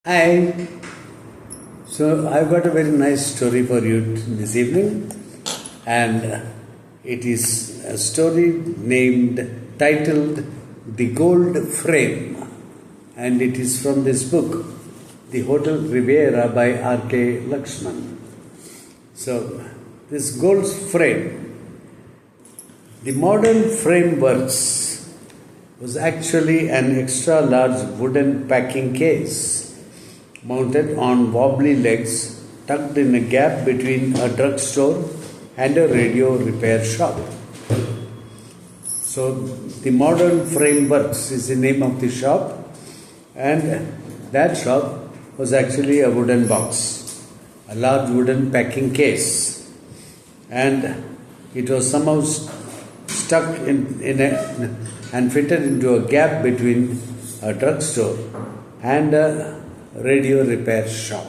Hi. So I've got a very nice story for you this evening, and it is a story titled "The Gold Frame," and it is from this book, "The Hotel Riviera" by R.K. Lakshman. So this gold frame, the modern frameworks was actually an extra large wooden packing case mounted on wobbly legs tucked in a gap between a drugstore and a radio repair shop. So, the Modern Frameworks is the name of the shop, and that shop was actually a wooden box, a large wooden packing case, and it was somehow stuck and fitted into a gap between a drugstore and a radio repair shop.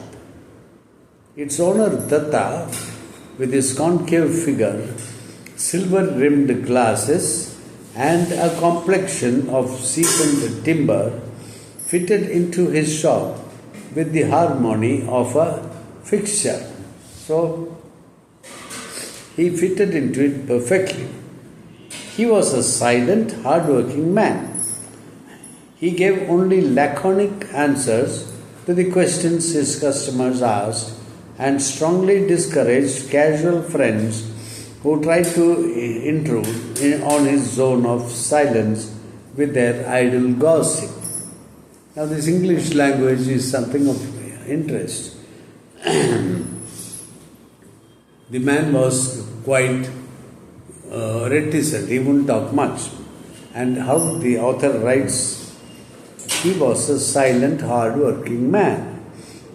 Its owner Datta, with his concave figure, silver-rimmed glasses, and a complexion of seasoned timber, fitted into his shop with the harmony of a fixture. So, he fitted into it perfectly. He was a silent, hard-working man. He gave only laconic answers to the questions his customers asked and strongly discouraged casual friends who tried to intrude on his zone of silence with their idle gossip. Now, this English language is something of interest. The man was quite reticent, he wouldn't talk much. And how the author writes, he was a silent, hard-working man.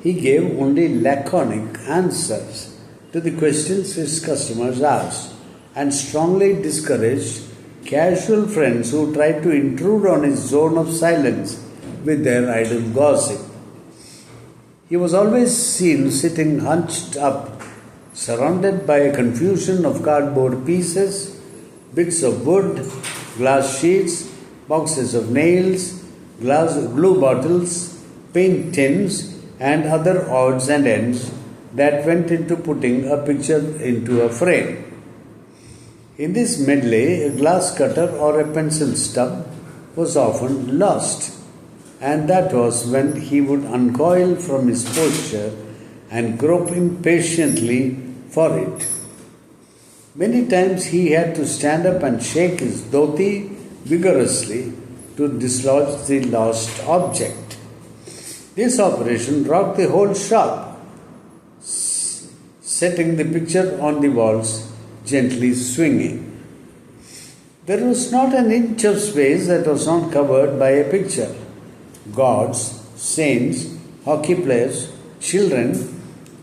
He gave only laconic answers to the questions his customers asked and strongly discouraged casual friends who tried to intrude on his zone of silence with their idle gossip. He was always seen sitting hunched up, surrounded by a confusion of cardboard pieces, bits of wood, glass sheets, boxes of nails, glue bottles, paint tins, and other odds and ends that went into putting a picture into a frame. In this medley, a glass cutter or a pencil stub was often lost, and that was when he would uncoil from his posture and grope impatiently for it. Many times he had to stand up and shake his dhoti vigorously to dislodge the lost object. This operation rocked the whole shop, setting the picture on the walls gently swinging. There was not an inch of space that was not covered by a picture. Gods, saints, hockey players, children,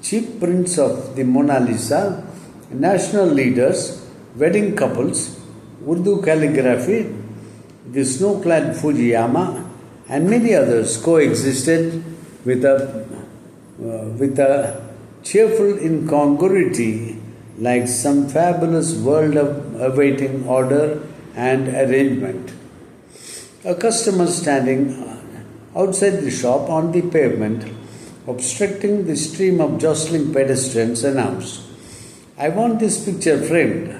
cheap prints of the Mona Lisa, national leaders, wedding couples, Urdu calligraphy, the snow-clad Fujiyama, and many others coexisted with a cheerful incongruity, like some fabulous world of awaiting order and arrangement. A customer standing outside the shop on the pavement, obstructing the stream of jostling pedestrians, announced, "I want this picture framed."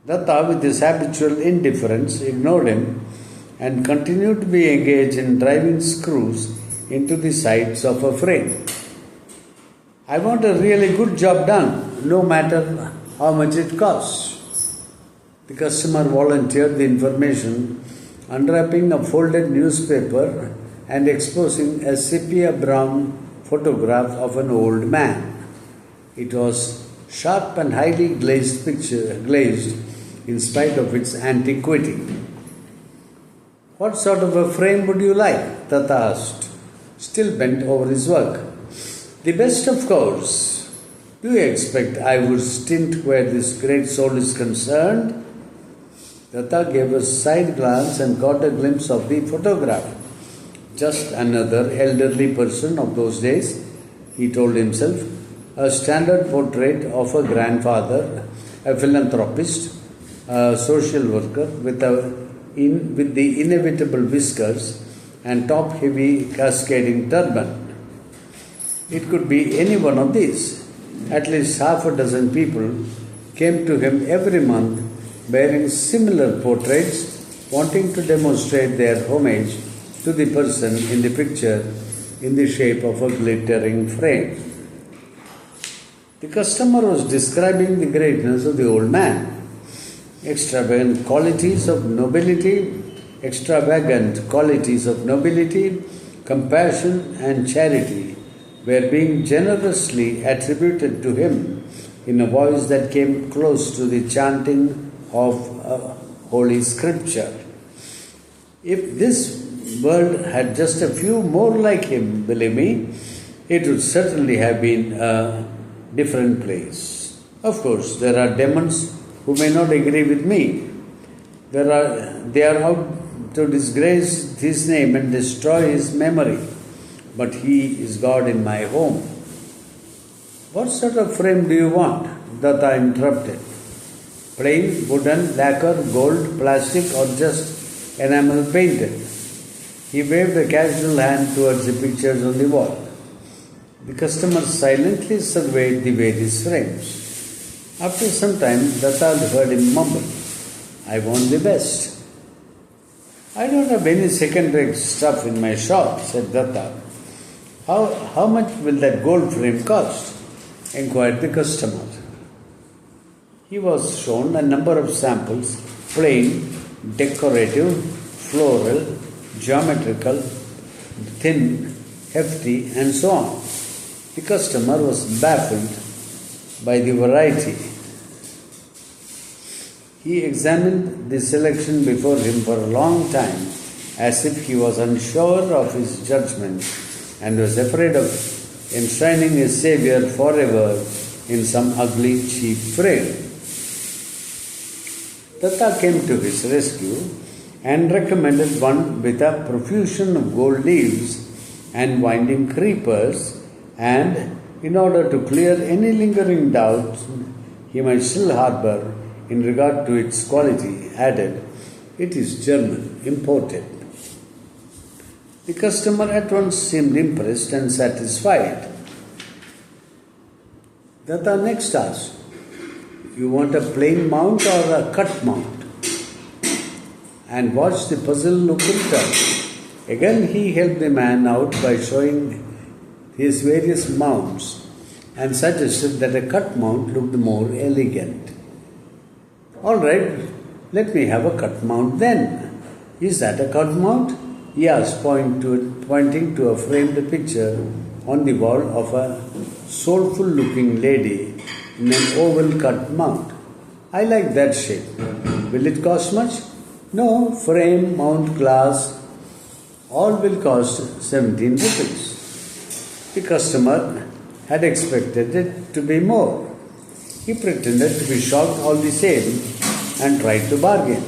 Datta, with his habitual indifference, ignored him and continued to be engaged in driving screws into the sides of a frame. "I want a really good job done, no matter how much it costs." The customer volunteered the information, unwrapping a folded newspaper and exposing a sepia brown photograph of an old man. It was sharp and highly glazed in spite of its antiquity. "What sort of a frame would you like?" Datta asked, still bent over his work. "The best, of course. Do you expect I would stint where this great soul is concerned?" Datta gave a side glance and caught a glimpse of the photograph. Just another elderly person of those days, he told himself, a standard portrait of a grandfather, a philanthropist, a social worker with the inevitable whiskers and top-heavy cascading turban. It could be any one of these. At least half a dozen people came to him every month bearing similar portraits, wanting to demonstrate their homage to the person in the picture in the shape of a glittering frame. The customer was describing the greatness of the old man. Extravagant qualities of nobility, compassion and charity were being generously attributed to him in a voice that came close to the chanting of Holy Scripture. If this world had just a few more like him, believe me, it would certainly have been a different place. Of course, there are demons who may not agree with me. They are out to disgrace his name and destroy his memory. But he is God in my home. What sort of frame do you want? Datta interrupted. Plain, wooden, lacquer, gold, plastic, or just enamel painted? He waved a casual hand towards the pictures on the wall. The customer silently surveyed the various frames. After some time, Datta heard him mumble, I want the best. I don't have any second-rate stuff in my shop, said Datta. How much will that gold frame cost? Inquired the customer. He was shown a number of samples, plain, decorative, floral, geometrical, thin, hefty, and so on. The customer was baffled by the variety. He examined the selection before him for a long time, as if he was unsure of his judgment and was afraid of enshrining his Savior forever in some ugly, cheap frame. Datta came to his rescue and recommended one with a profusion of gold leaves and winding creepers, and in order to clear any lingering doubts he might still harbor in regard to its quality, added, it is German, imported. The customer at once seemed impressed and satisfied. Datta next asked, you want a plain mount or a cut mount? And watched the puzzle look into. Again he helped the man out by showing his various mounts and suggested that a cut mount looked more elegant. All right, let me have a cut mount then. Is that a cut mount? He asked, pointing to a framed picture on the wall of a soulful-looking lady in an oval cut mount. I like that shape. Will it cost much? No, frame, mount, glass, all will cost 17 rupees. The customer had expected it to be more. He pretended to be shocked all the same and tried to bargain.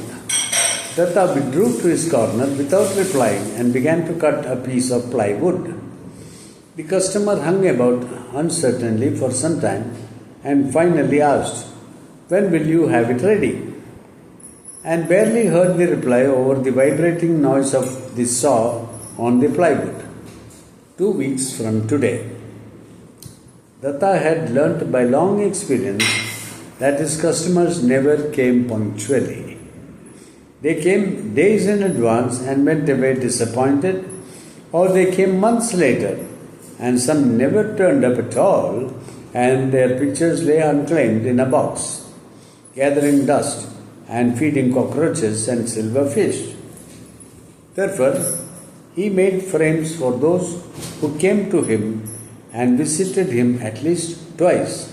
Datta withdrew to his corner without replying and began to cut a piece of plywood. The customer hung about uncertainly for some time and finally asked, when will you have it ready? And barely heard the reply over the vibrating noise of the saw on the plywood. 2 weeks from today. Datta had learnt by long experience that his customers never came punctually. They came days in advance and went away disappointed, or they came months later, and some never turned up at all, and their pictures lay unclaimed in a box, gathering dust and feeding cockroaches and silverfish. Therefore, he made frames for those who came to him and visited him at least twice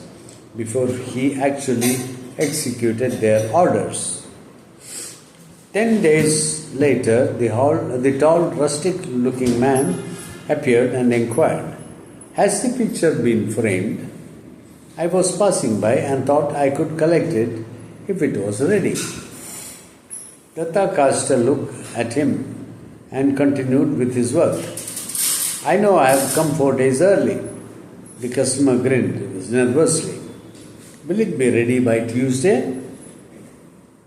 before he actually executed their orders. 10 days later, the tall, rustic-looking man appeared and inquired, has the picture been framed? I was passing by and thought I could collect it if it was ready. Datta cast a look at him and continued with his work. I know I have come 4 days early. The customer grinned nervously. Will it be ready by Tuesday?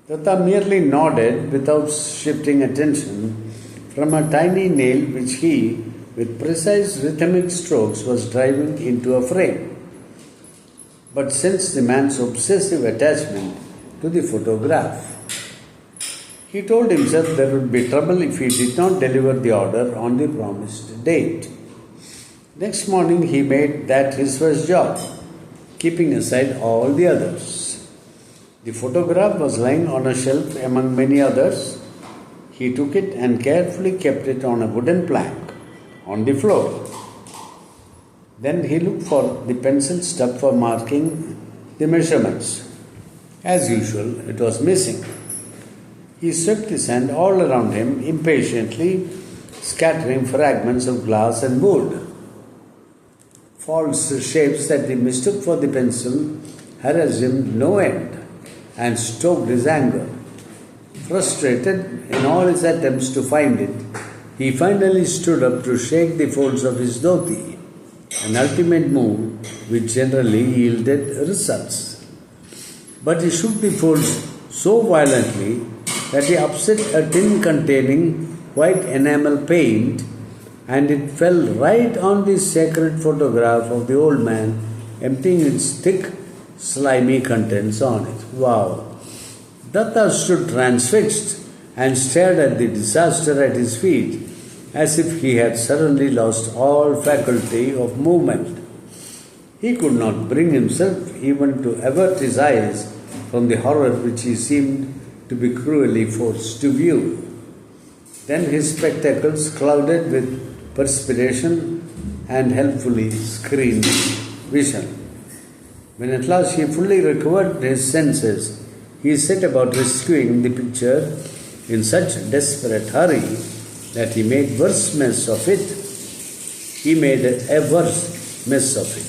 Datta merely nodded without shifting attention from a tiny nail which he, with precise rhythmic strokes, was driving into a frame. But since the man's obsessive attachment to the photograph, he told himself there would be trouble if he did not deliver the order on the promised date. Next morning he made that his first job, keeping aside all the others. The photograph was lying on a shelf among many others. He took it and carefully kept it on a wooden plank on the floor. Then he looked for the pencil stub for marking the measurements. As usual, it was missing. He swept his hand all around him impatiently, scattering fragments of glass and wood. False shapes that he mistook for the pencil harassed him no end and stoked his anger. Frustrated in all his attempts to find it, he finally stood up to shake the folds of his dhoti, an ultimate move which generally yielded results. But he shook the folds so violently that he upset a tin containing white enamel paint, and it fell right on the sacred photograph of the old man, emptying its thick, slimy contents on it. Wow! Datta stood transfixed and stared at the disaster at his feet as if he had suddenly lost all faculty of movement. He could not bring himself even to avert his eyes from the horror which he seemed to be cruelly forced to view. Then his spectacles, clouded with perspiration and helpfully screened vision. When at last he fully recovered his senses, he set about rescuing the picture in such desperate hurry that he made worse mess of it. He made a worse mess of it.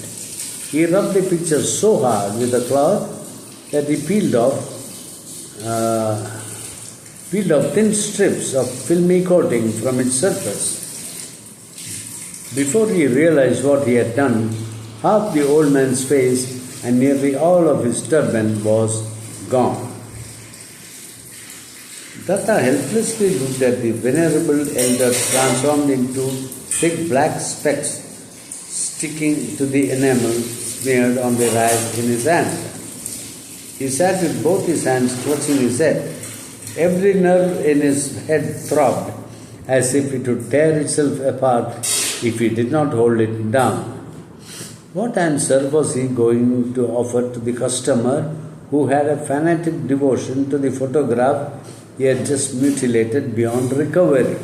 He rubbed the picture so hard with a cloth that he peeled off thin strips of filmy coating from its surface. Before he realized what he had done, half the old man's face and nearly all of his turban was gone. Datta helplessly looked at the venerable elder transformed into thick black specks sticking to the enamel smeared on the rag in his hand. He sat with both his hands clutching his head. Every nerve in his head throbbed as if it would tear itself apart if he did not hold it down. What answer was he going to offer to the customer who had a fanatic devotion to the photograph he had just mutilated beyond recovery?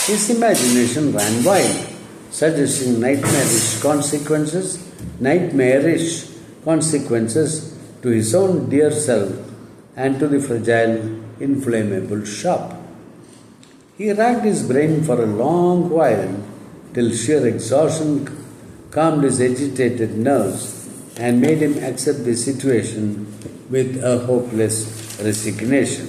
His imagination ran wild, suggesting nightmarish consequences to his own dear self and to the fragile, inflammable shop. He racked his brain for a long while till sheer exhaustion calmed his agitated nerves and made him accept the situation with a hopeless resignation.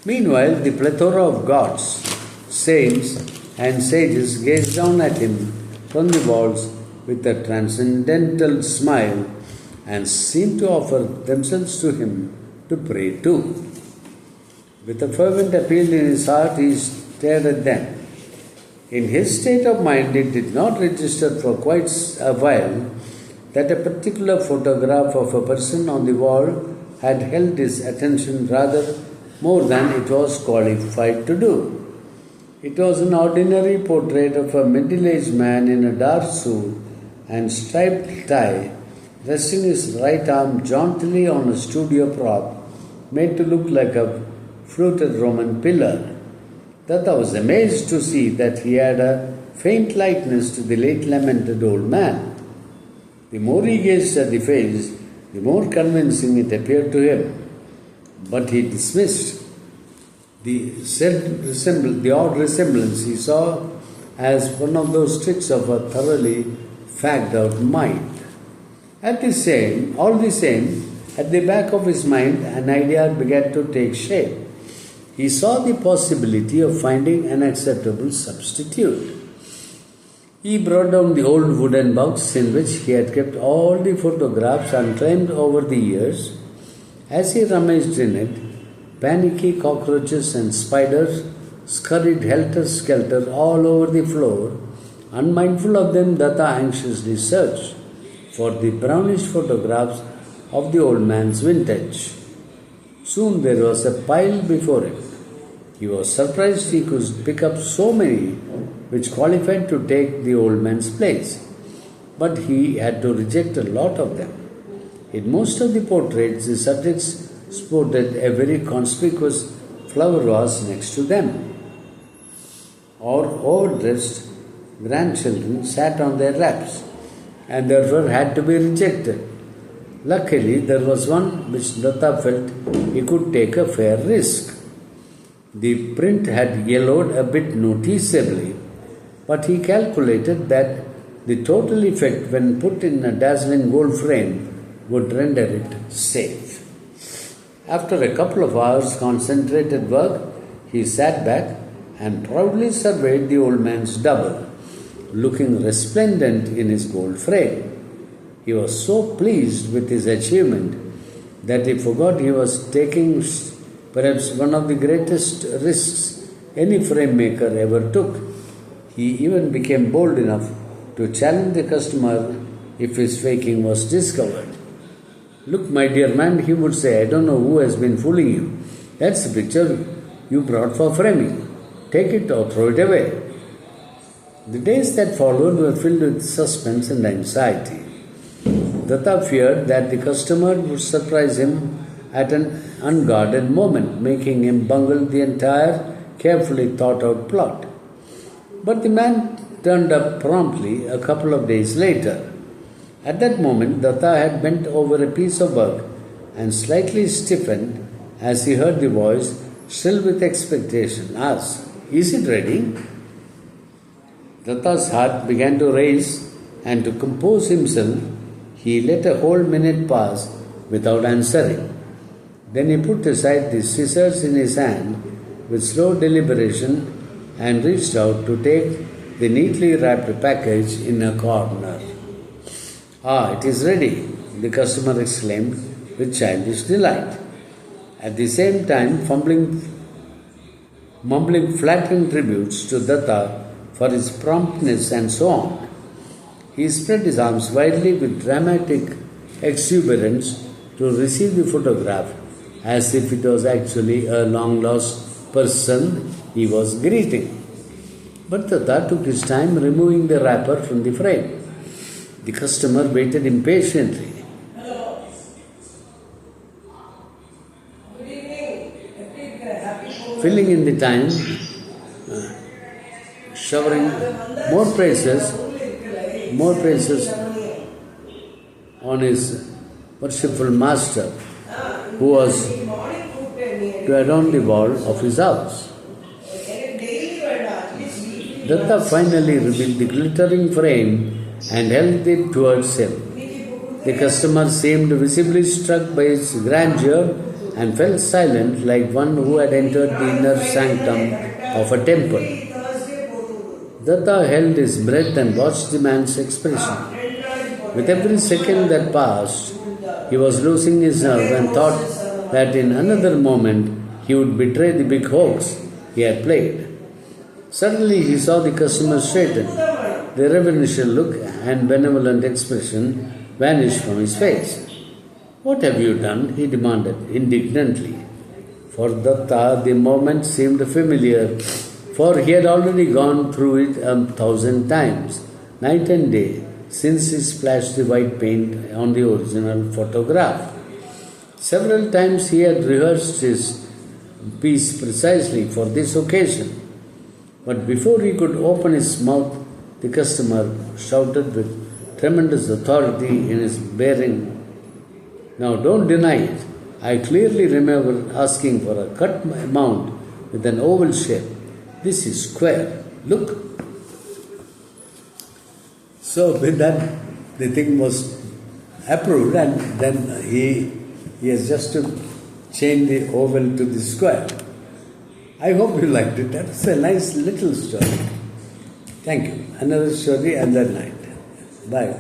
Meanwhile, the plethora of gods, saints, and sages gazed down at him from the walls with a transcendental smile and seemed to offer themselves to him to pray to. With a fervent appeal in his heart, he stared at them. In his state of mind, it did not register for quite a while that a particular photograph of a person on the wall had held his attention rather more than it was qualified to do. It was an ordinary portrait of a middle-aged man in a dark suit and striped tie, resting his right arm jauntily on a studio prop made to look like a fluted Roman pillar. Datta was amazed to see that he had a faint likeness to the late lamented old man. The more he gazed at the face, the more convincing it appeared to him. But he dismissed the odd resemblance he saw as one of those tricks of a thoroughly fagged out mind. All the same, at the back of his mind, an idea began to take shape. He saw the possibility of finding an acceptable substitute. He brought down the old wooden box in which he had kept all the photographs unclaimed over the years. As he rummaged in it, panicky cockroaches and spiders scurried helter-skelter all over the floor. Unmindful of them, Datta anxiously searched for the brownish photographs of the old man's vintage. Soon there was a pile before him. He was surprised he could pick up so many which qualified to take the old man's place, but he had to reject a lot of them. In most of the portraits, the subjects sported a very conspicuous flower vase next to them, or overdressed grandchildren sat on their laps, and therefore had to be rejected. Luckily, there was one which Datta felt he could take a fair risk. The print had yellowed a bit noticeably, but he calculated that the total effect when put in a dazzling gold frame would render it safe. After a couple of hours' concentrated work, he sat back and proudly surveyed the old man's double, looking resplendent in his gold frame. He was so pleased with his achievement that he forgot he was taking perhaps one of the greatest risks any frame maker ever took. He even became bold enough to challenge the customer if his faking was discovered. "Look, my dear man," he would say, "I don't know who has been fooling you. That's the picture you brought for framing. Take it or throw it away." The days that followed were filled with suspense and anxiety. Datta feared that the customer would surprise him at an unguarded moment, making him bungle the entire carefully thought out plot. But the man turned up promptly a couple of days later. At that moment, Datta had bent over a piece of work and slightly stiffened as he heard the voice, still with expectation, ask, "Is it ready?" Datta's heart began to race, and to compose himself, he let a whole minute pass without answering. Then he put aside the scissors in his hand with slow deliberation and reached out to take the neatly wrapped package in a corner. "Ah, it is ready," the customer exclaimed with childish delight. At the same time, mumbling flattering tributes to Datta for his promptness and so on. He spread his arms widely with dramatic exuberance to receive the photograph as if it was actually a long-lost person he was greeting. But Datta took his time removing the wrapper from the frame. The customer waited impatiently. Filling in the time, showering more praises on his worshipful master, who was to adorn the wall of his house. Datta finally revealed the glittering frame and held it towards him. The customer seemed visibly struck by its grandeur and fell silent like one who had entered the inner sanctum of a temple. Datta held his breath and watched the man's expression. With every second that passed, he was losing his nerve and thought that in another moment he would betray the big hoax he had played. Suddenly he saw the customer straighten. The reverential look and benevolent expression vanished from his face. "What have you done?" he demanded indignantly. For Datta, the moment seemed familiar, for he had already gone through it 1,000 times, night and day, since he splashed the white paint on the original photograph. Several times he had rehearsed his piece precisely for this occasion. But before he could open his mouth, the customer shouted with tremendous authority in his bearing, "Now don't deny it. I clearly remember asking for a cut mount with an oval shape. This is square. Look." So with that, the thing was approved, and then he has just to change the oval to the square. I hope you liked it. That's a nice little story. Thank you. Another story another night. Bye.